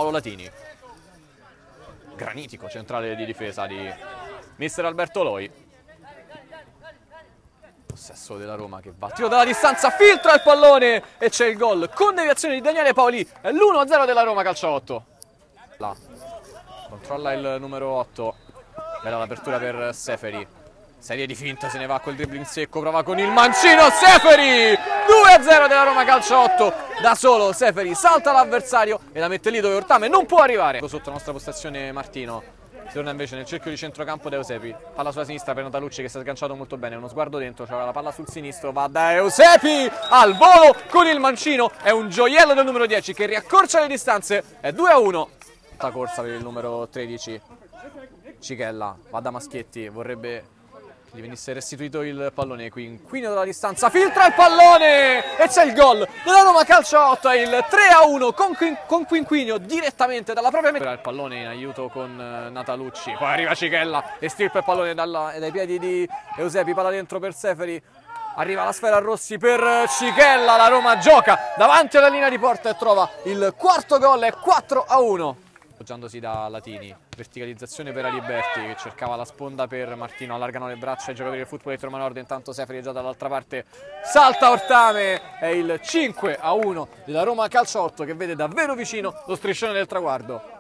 Paolo Latini. Granitico centrale di difesa di mister Alberto Loi. Possesso della Roma che va a tiro dalla distanza, filtra il pallone e c'è il gol con deviazione di Daniele Paoli. È l'1-0 della Roma, calcio 8. Là. Controlla il numero 8. Bella l'apertura per Seferi. Serie di finta, se ne va col dribbling secco, prova con il mancino Seferi. 2-0 della Roma, calcio 8. Da solo Seferi salta l'avversario e la mette lì dove Ortame non può arrivare. Sotto la nostra postazione Martino. Si torna invece nel cerchio di centrocampo da Eusepi. Palla sulla sinistra per Natalucci che si è sganciato molto bene. Uno sguardo dentro, c'era la palla sul sinistro. Va da Eusepi al volo con il mancino. È un gioiello del numero 10 che riaccorcia le distanze. È 2-1. Corsa per il numero 13. Cichella va da Maschietti. Vorrebbe che gli venisse restituito il pallone. Quinquino dalla distanza, filtra il pallone e c'è il gol della Roma, calcio 8. È il 3-1 con Quinquino direttamente dalla propria metà. Il pallone in aiuto con Natalucci, poi arriva Cichella e stirpa il pallone dai piedi di Eusepi, palla dentro per Seferi, arriva la sfera a Rossi per Cichella. La Roma gioca davanti alla linea di porta e trova il quarto gol. È 4-1. Appoggiandosi da Latini, verticalizzazione per Aliberti che cercava la sponda per Martino, allargano le braccia ai giocatori del Footballetto Roma Nord, intanto Seferi è già dall'altra parte, salta Ortame, è il 5-1 della Roma calcio 8 che vede davvero vicino lo striscione del traguardo.